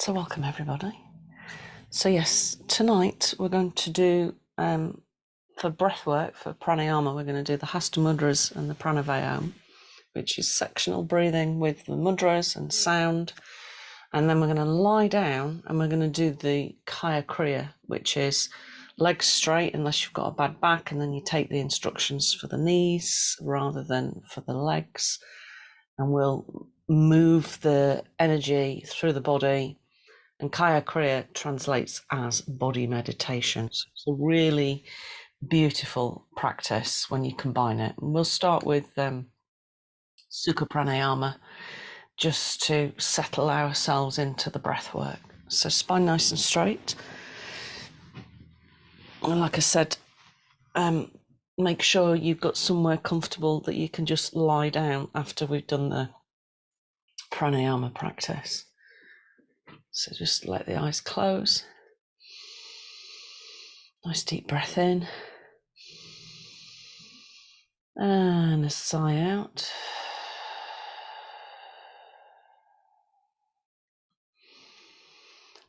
So welcome everybody. So yes, tonight we're going to do, for breath work, for pranayama, we're going to do the Hasta Mudras and the Pranava AUM, which is sectional breathing with the mudras and sound. And then we're going to lie down and we're going to do the Kaya Kriya, which is legs straight unless you've got a bad back, and then you take the instructions for the knees rather than for the legs. And we'll move the energy through the body. And Kaya Kriya translates as body meditation. So it's a really beautiful practice when you combine it. And we'll start with Sukha Pranayama just to settle ourselves into the breath work. So spine nice and straight. And like I said, make sure you've got somewhere comfortable that you can just lie down after we've done the pranayama practice. So just let the eyes close. Nice deep breath in. And a sigh out.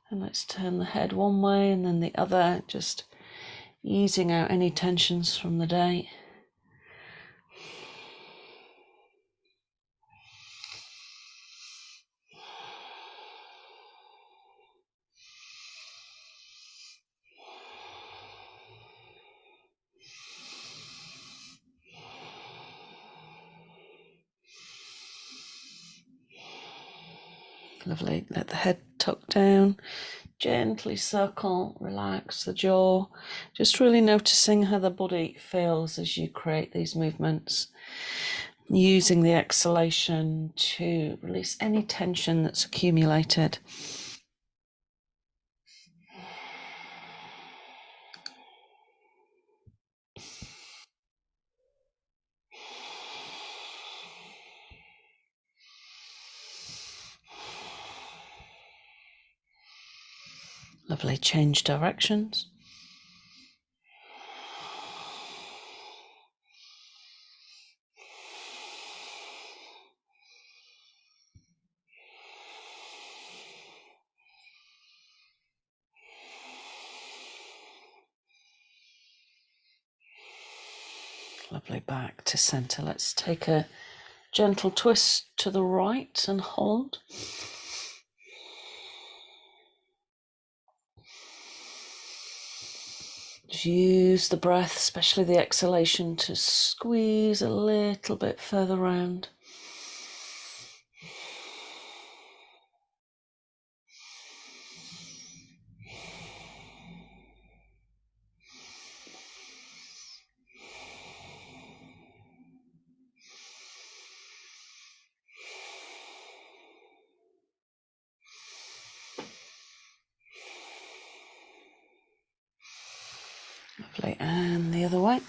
And let's turn the head one way and then the other, just easing out any tensions from the day. Lovely. Let the head tuck down. Gently circle, relax the jaw. Just really noticing how the body feels as you create these movements. Using the exhalation to release any tension that's accumulated. Lovely. Change directions. Lovely. Back to center. Let's take a gentle twist to the right and hold. Just use the breath, especially the exhalation, to squeeze a little bit further round. Lovely. And the other way.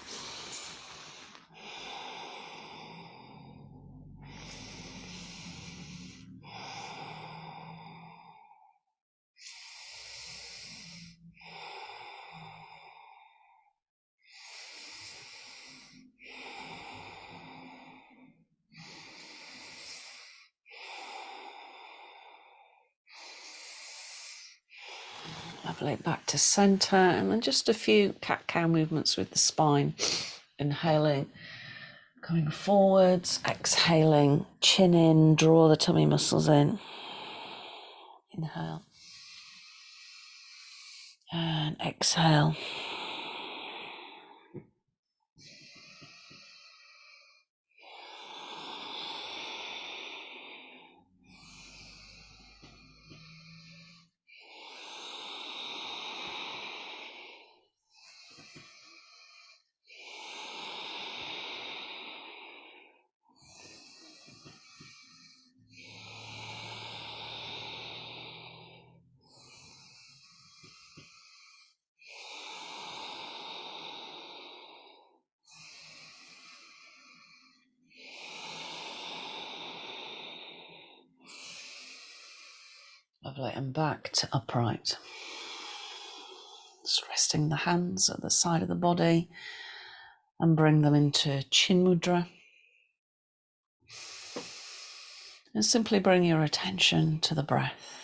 Lovely. Back to center, and then just a few cat-cow movements with the spine. Inhaling, going forwards, exhaling, chin in, draw the tummy muscles in. Inhale. And exhale. Lovely. And back to upright. Just resting the hands at the side of the body and bring them into chin mudra. And simply bring your attention to the breath.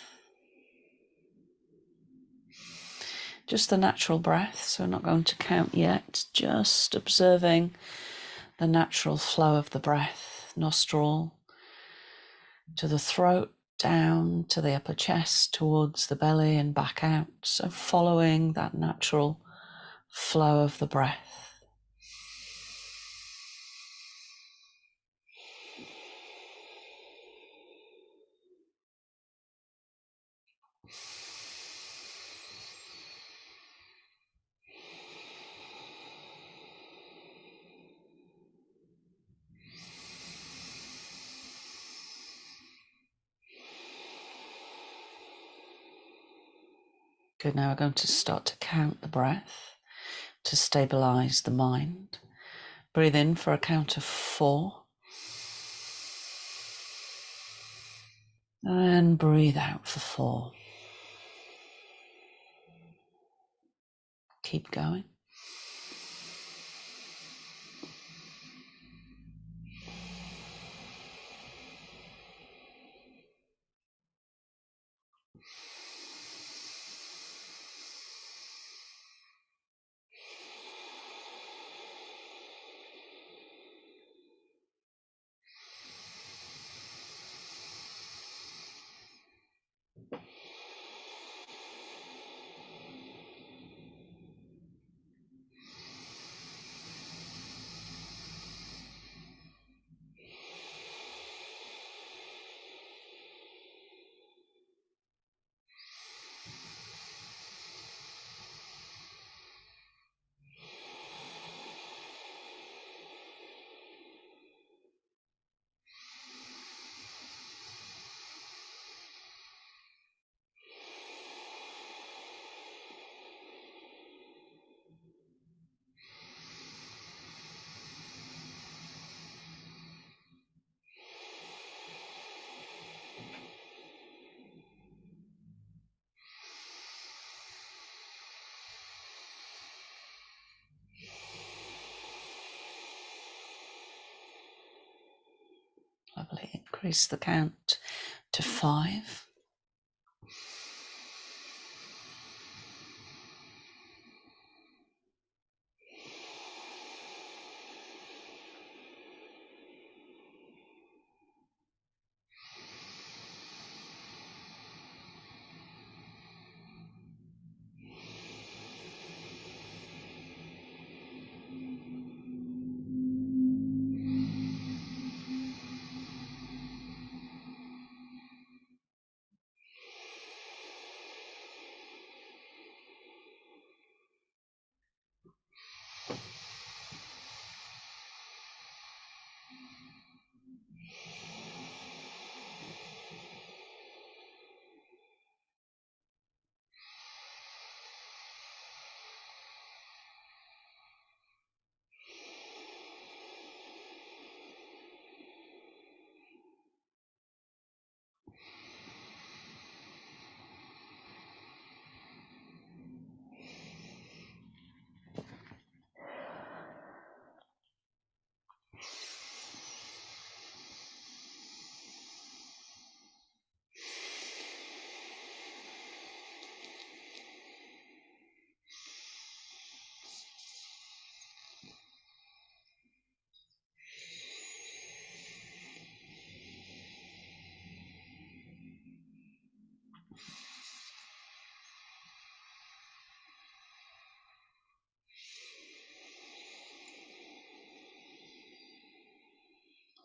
just the natural breath. So we're not going to count yet, just observing the natural flow of the breath, nostril to the throat, down to the upper chest, towards the belly and back out. So following that natural flow of the breath. Good, now we're going to start to count the breath to stabilize the mind. Breathe in for a count of 4. And breathe out for 4. Keep going. Lovely. Increase the count to 5.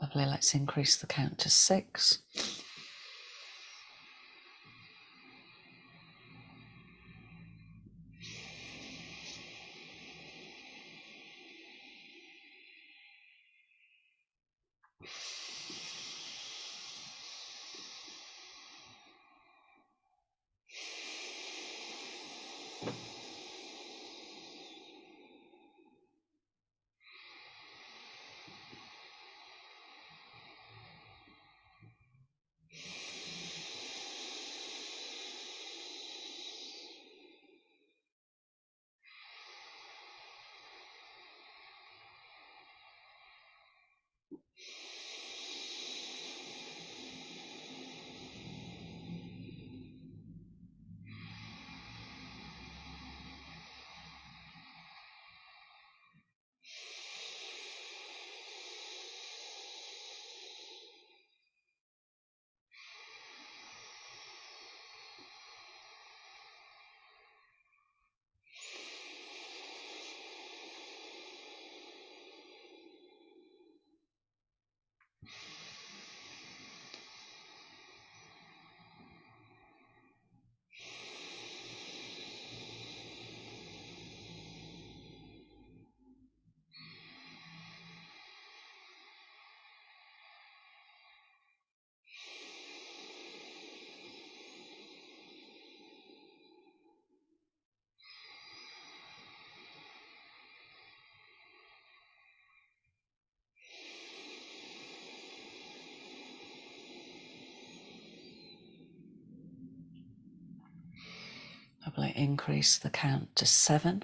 Lovely. Let's increase the count to 6. Lovely. Increase the count to 7.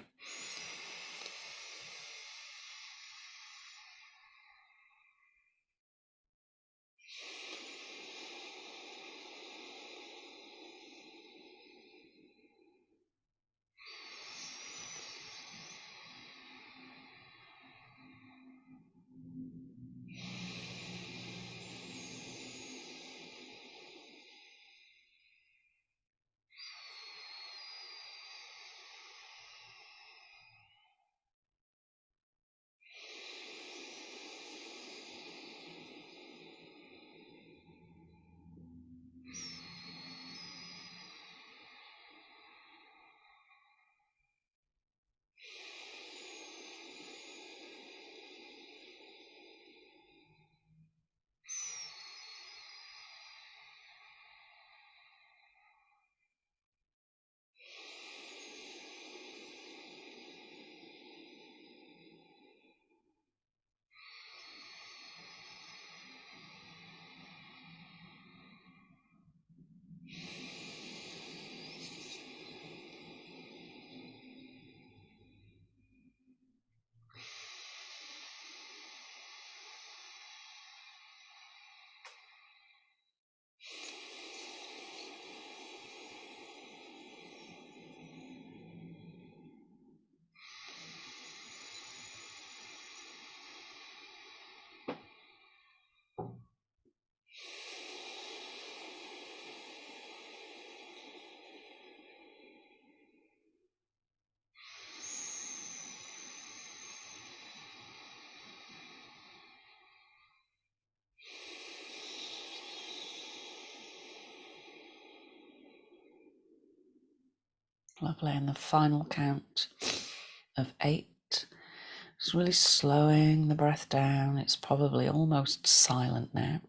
Lovely. And the final count of 8. Just really slowing the breath down. It's probably almost silent now.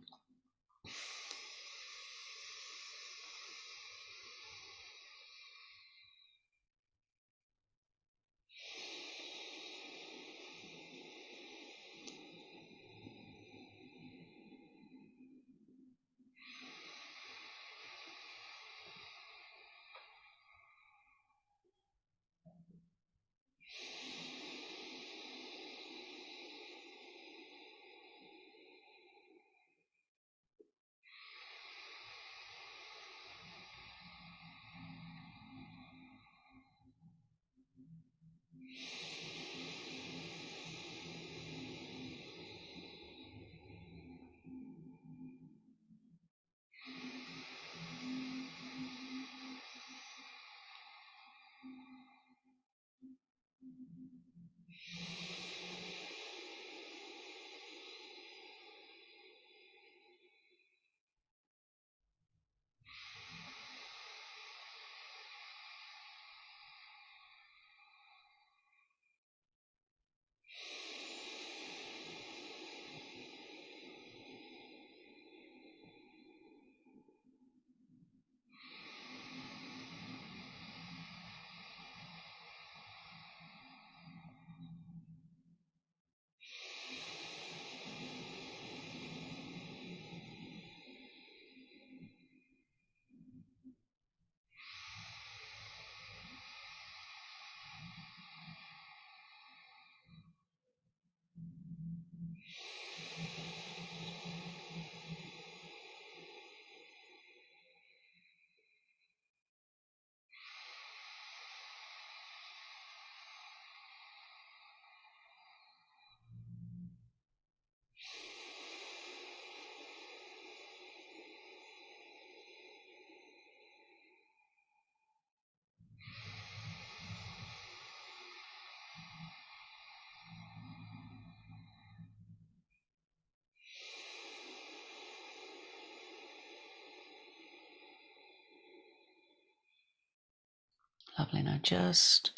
Lovely. Now just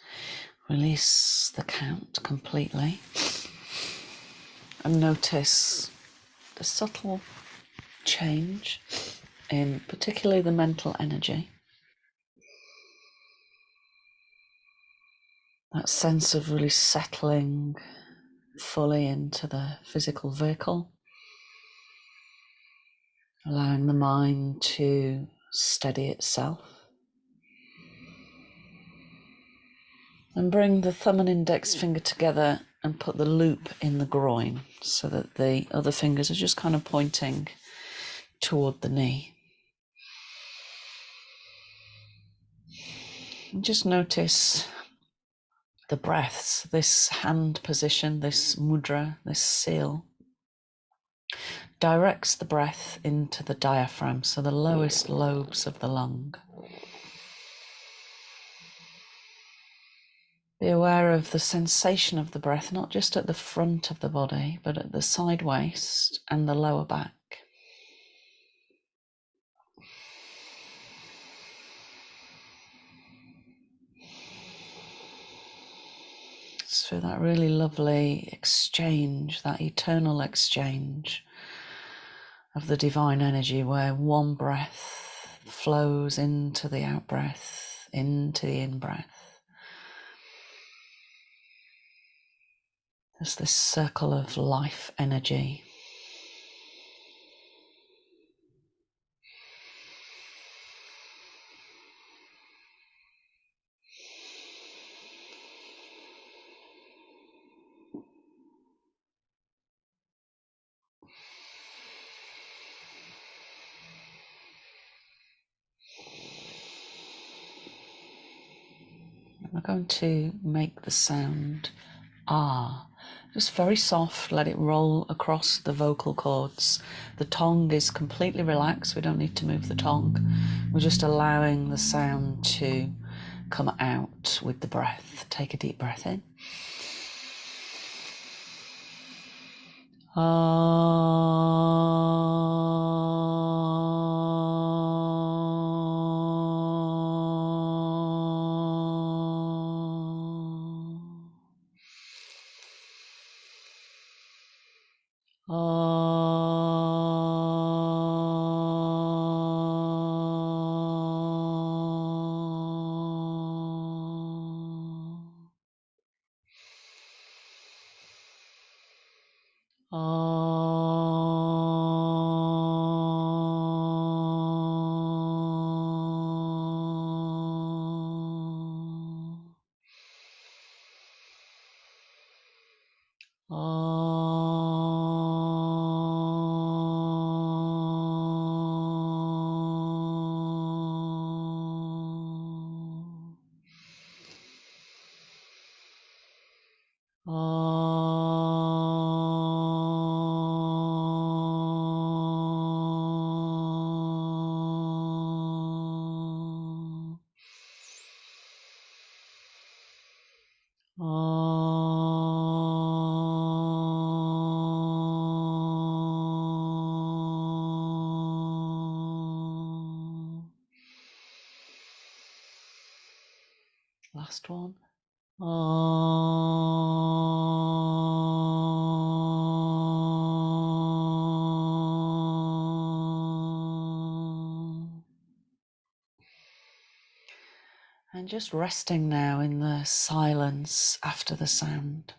release the count completely and notice the subtle change in particularly the mental energy. That sense of really settling fully into the physical vehicle, allowing the mind to steady itself. And bring the thumb and index finger together and put the loop in the groin so that the other fingers are just kind of pointing toward the knee. And just notice the breaths, this hand position, this mudra, this seal, directs the breath into the diaphragm, so the lowest lobes of the lung. Be aware of the sensation of the breath, not just at the front of the body, but at the side waist and the lower back. Just feel that really lovely exchange, that eternal exchange of the divine energy, where one breath flows into the out breath, into the in breath. There's this circle of life energy. We're going to make the sound ah, just very soft, let it roll across the vocal cords. The tongue is completely relaxed, we don't need to move the tongue. We're just allowing the sound to come out with the breath. Take a deep breath in. Last one. And just resting now in the silence after the sound.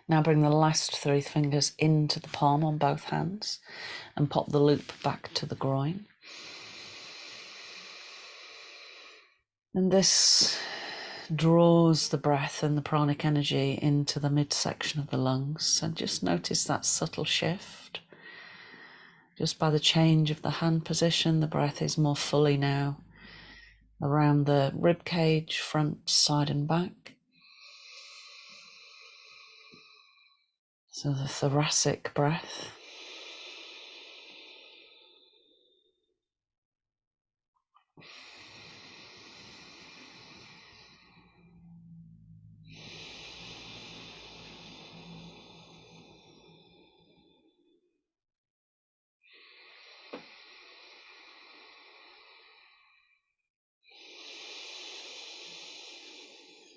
Now bring the last three fingers into the palm on both hands and pop the loop back to the groin. And this draws the breath and the pranic energy into the midsection of the lungs. And just notice that subtle shift. Just by the change of the hand position, the breath is more fully now around the rib cage, front, side and back. So the thoracic breath.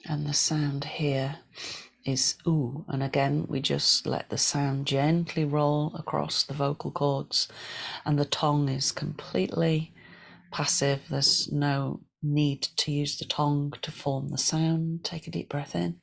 And the sound here is ooh, and again we just let the sound gently roll across the vocal cords, and the tongue is completely passive. There's no need to use the tongue to form the sound. Take a deep breath in.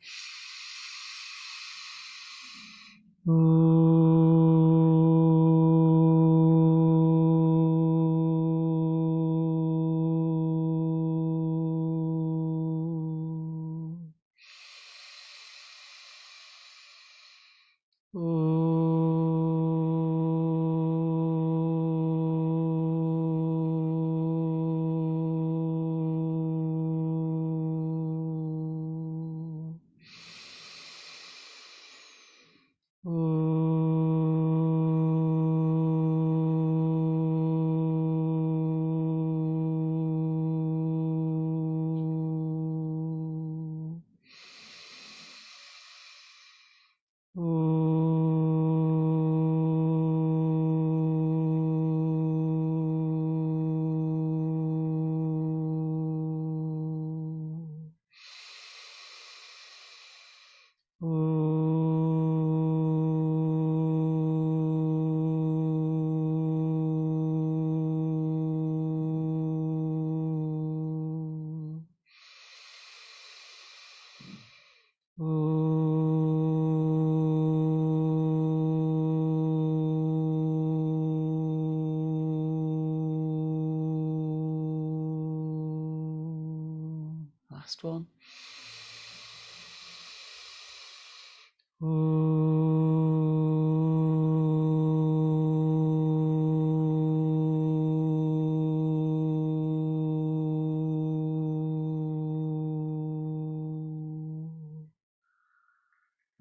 Last one.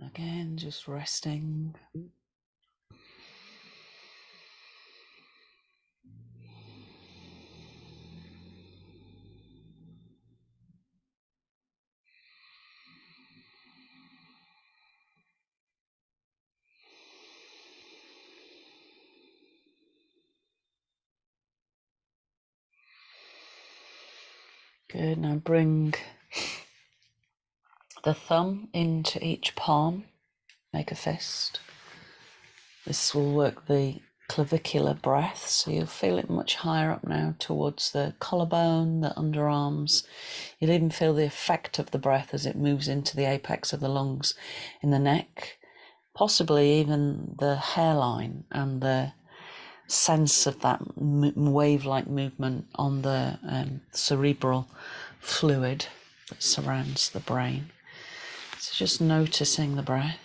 Again, just resting. Good. Now bring the thumb into each palm. Make a fist. This will work the clavicular breath, so you'll feel it much higher up now towards the collarbone, the underarms. You'll even feel the effect of the breath as it moves into the apex of the lungs in the neck, possibly even the hairline, and the sense of that wave-like movement on the cerebral fluid that surrounds the brain. So just noticing the breath.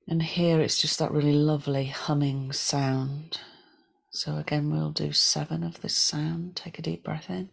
And here it's just that really lovely humming sound. So again, we'll do 7 of this sound. Take a deep breath in.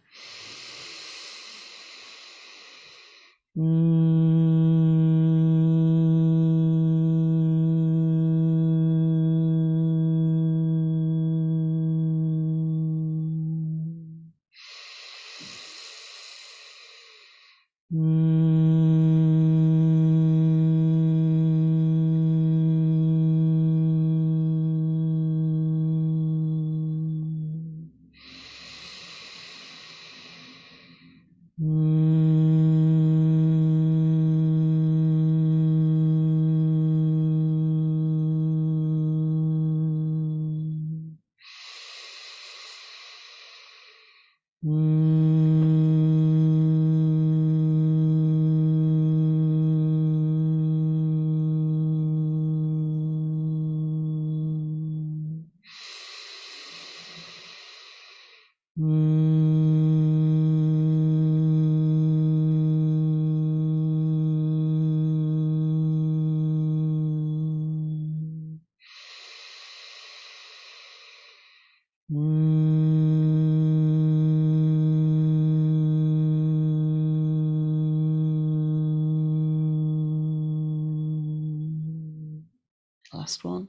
Last one.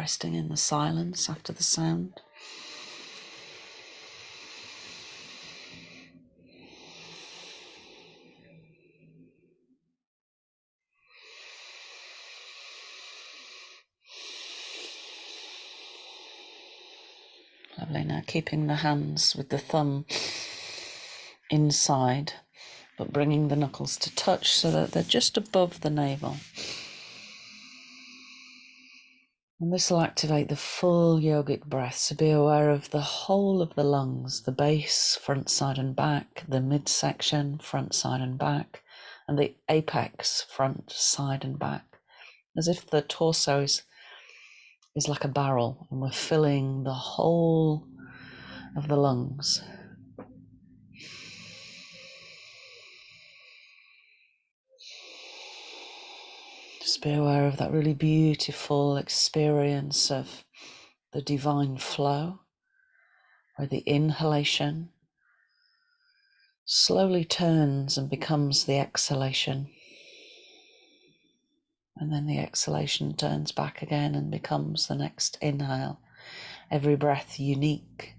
resting in the silence after the sound. Lovely. Now keeping the hands with the thumb inside, but bringing the knuckles to touch so that they're just above the navel. And this will activate the full yogic breath, so be aware of the whole of the lungs, the base, front, side and back, the midsection, front, side and back, and the apex, front, side and back, as if the torso is like a barrel and we're filling the whole of the lungs. Just be aware of that really beautiful experience of the divine flow, where the inhalation slowly turns and becomes the exhalation. And then the exhalation turns back again and becomes the next inhale. Every breath unique.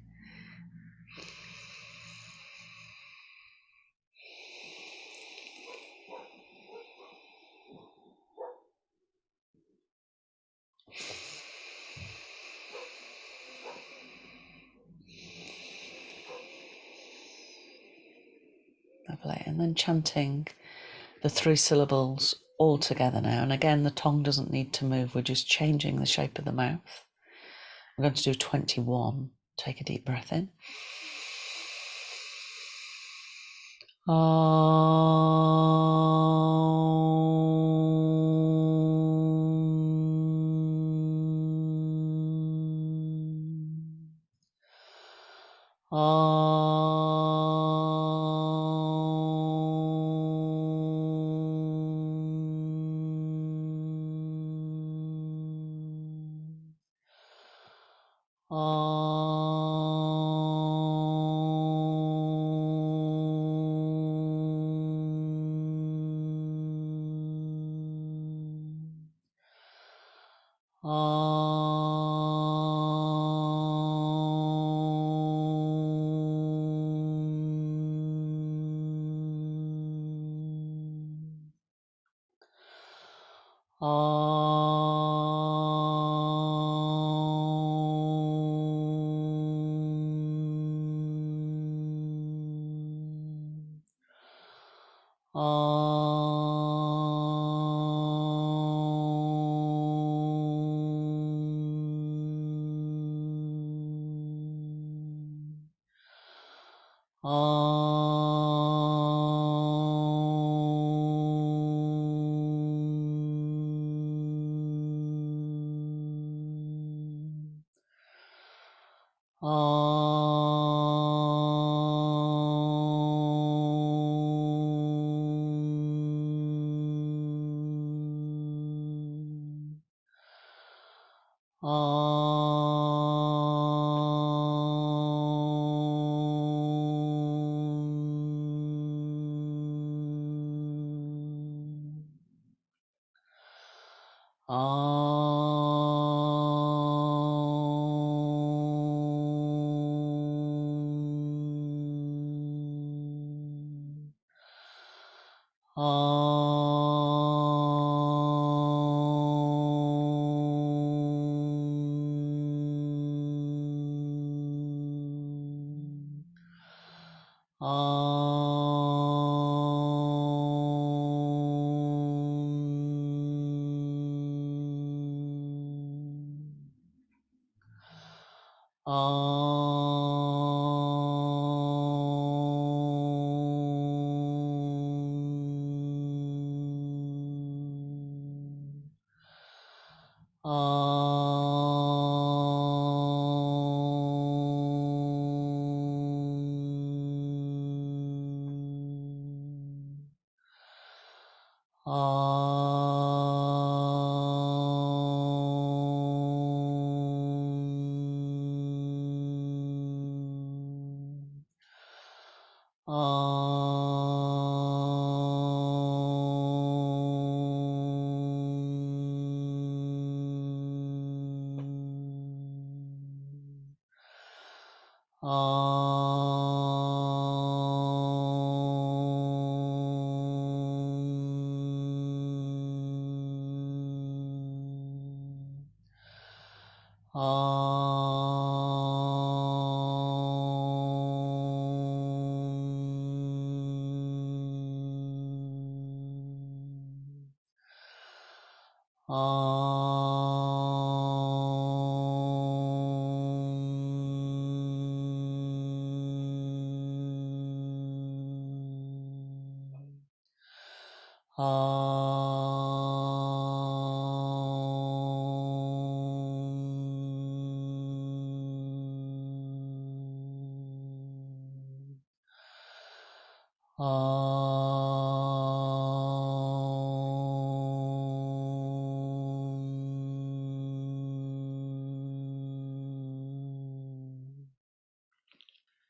Lovely. And then chanting the 3 syllables all together now. And again, the tongue doesn't need to move. We're just changing the shape of the mouth. I'm going to do 21. Take a deep breath in.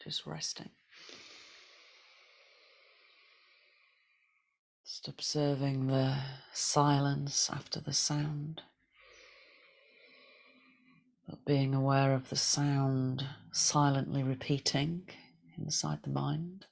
Just resting. Just observing the silence after the sound, but being aware of the sound silently repeating inside the mind.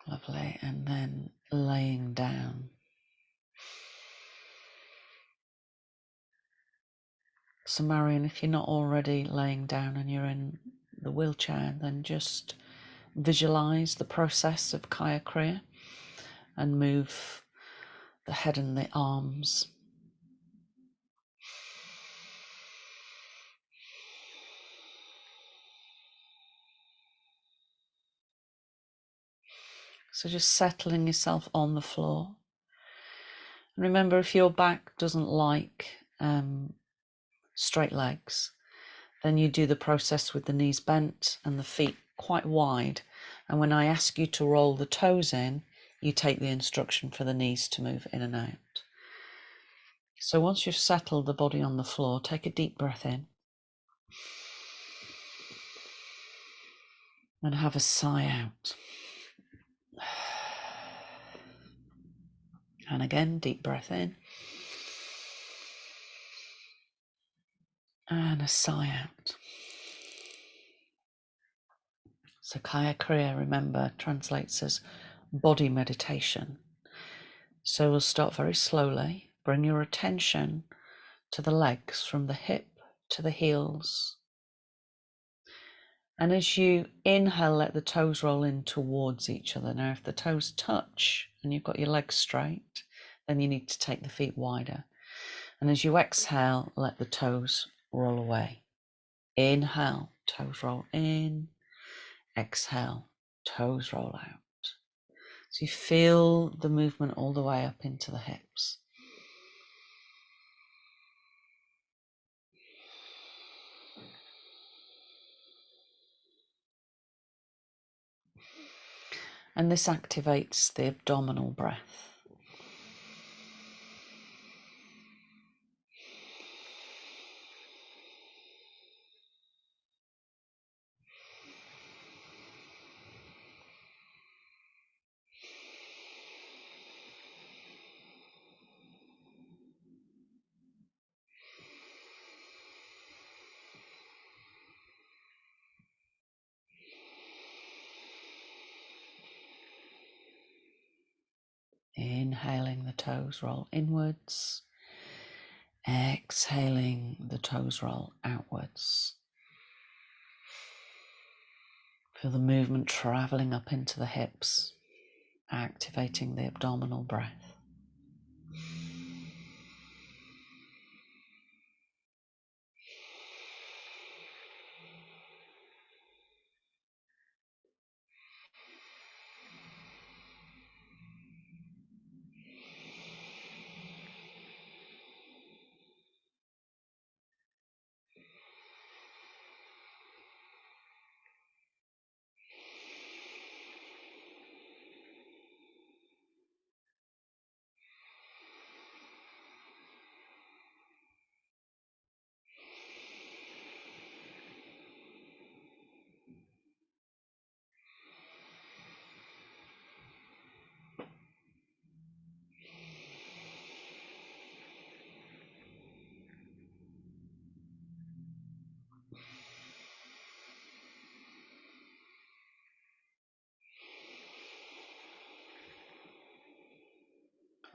Lovely. And then laying down. So Marion, if you're not already laying down and you're in the wheelchair, then just visualize the process of Kaya Kriya and move the head and the arms. So just settling yourself on the floor. And remember, if your back doesn't like straight legs, then you do the process with the knees bent and the feet quite wide. And when I ask you to roll the toes in, you take the instruction for the knees to move in and out. So once you've settled the body on the floor, take a deep breath in and have a sigh out. And again, deep breath in and a sigh out. So Kaya Kriya, remember, translates as body meditation. So we'll start very slowly. Bring your attention to the legs from the hip to the heels. And as you inhale, let the toes roll in towards each other. Now, if the toes touch and you've got your legs straight, then you need to take the feet wider. And as you exhale, let the toes roll away. Inhale, toes roll in. Exhale, toes roll out. So you feel the movement all the way up into the hips. And this activates the abdominal breath. Inhaling, the toes roll inwards. Exhaling, the toes roll outwards. Feel the movement traveling up into the hips, activating the abdominal breath.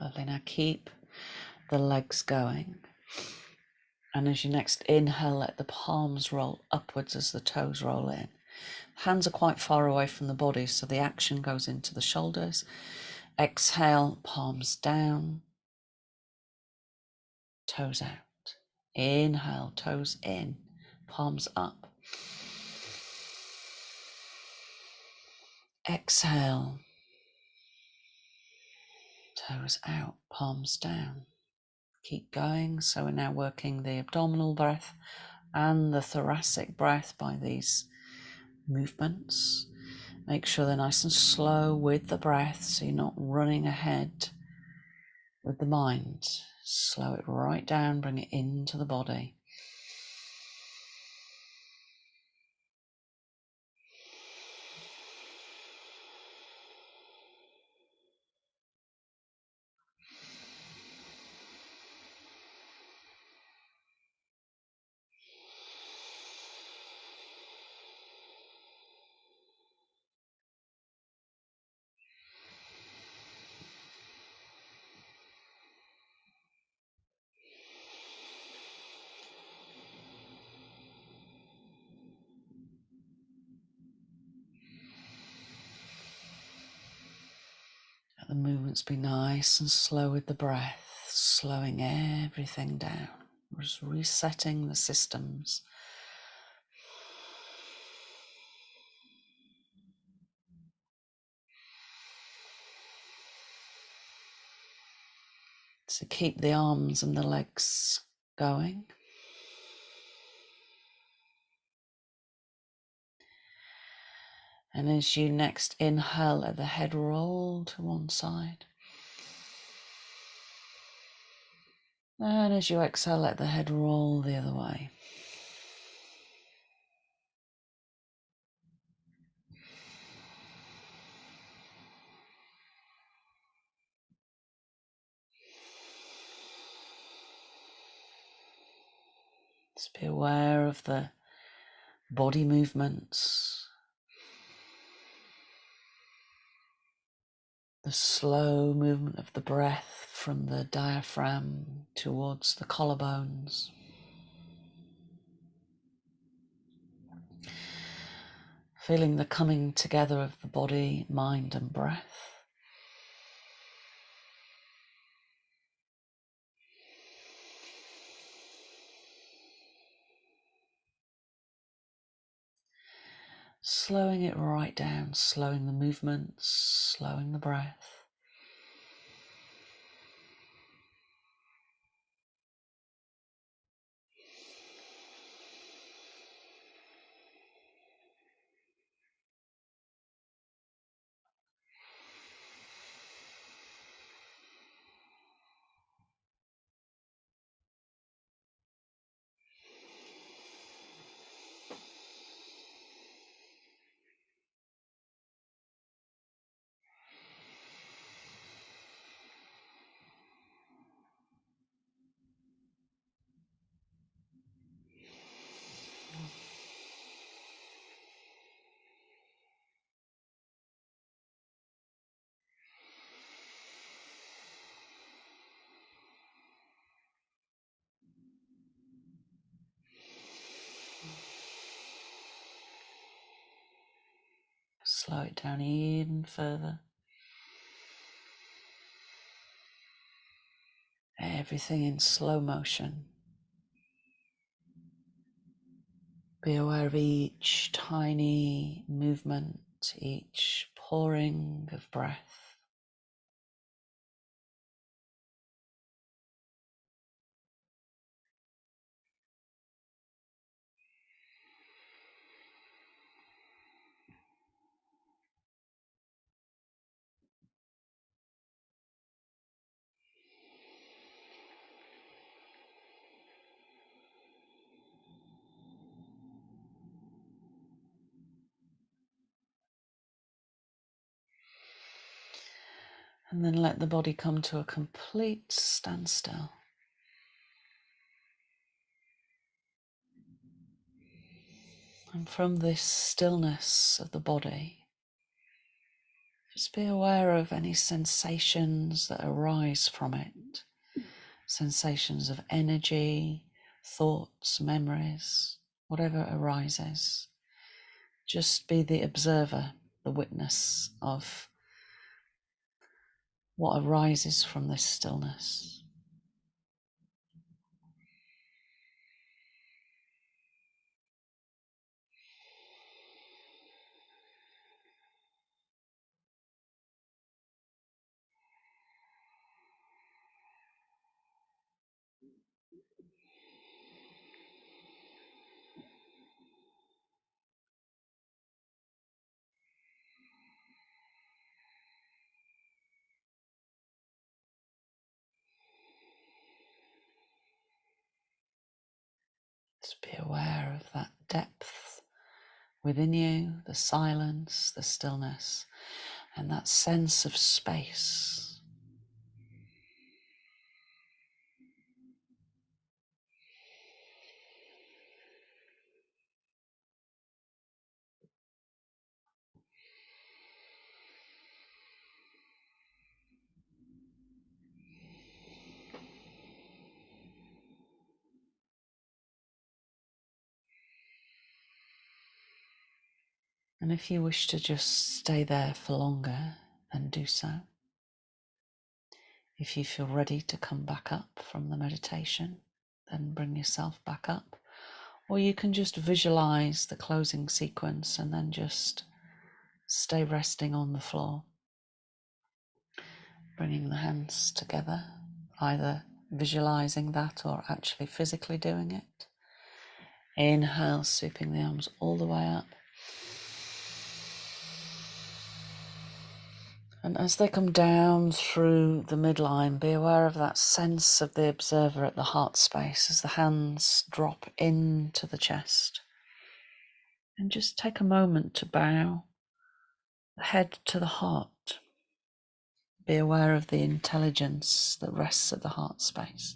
Lovely. Now keep the legs going. And as you next inhale, let the palms roll upwards as the toes roll in. Hands are quite far away from the body, so the action goes into the shoulders. Exhale, palms down, toes out. Inhale, toes in, palms up. Exhale, toes out, palms down. Keep going. So we're now working the abdominal breath and the thoracic breath by these movements. Make sure they're nice and slow with the breath, so you're not running ahead with the mind. Slow it right down, bring it into the body. Let the movements be nice and slow with the breath, slowing everything down, just resetting the systems. So keep the arms and the legs going. And as you next inhale, let the head roll to one side. And as you exhale, let the head roll the other way. Just be aware of the body movements, the slow movement of the breath from the diaphragm towards the collarbones. Feeling the coming together of the body, mind and breath. Slowing it right down, slowing the movements, slowing the breath. Slow it down even further. Everything in slow motion. Be aware of each tiny movement, each pouring of breath. And then let the body come to a complete standstill. And from this stillness of the body, Just be aware of any sensations that arise from it. Sensations of energy, thoughts, memories, whatever arises. Just be the observer, the witness of what arises from this stillness. Just be aware of that depth within you, the silence, the stillness, and that sense of space. And if you wish to just stay there for longer, then do so. If you feel ready to come back up from the meditation, then bring yourself back up. Or you can just visualize the closing sequence and then just stay resting on the floor. Bringing the hands together, either visualizing that or actually physically doing it. Inhale, sweeping the arms all the way up. And as they come down through the midline, be aware of that sense of the observer at the heart space as the hands drop into the chest. And just take a moment to bow the head to the heart. Be aware of the intelligence that rests at the heart space.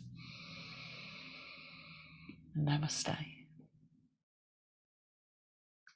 Namaste.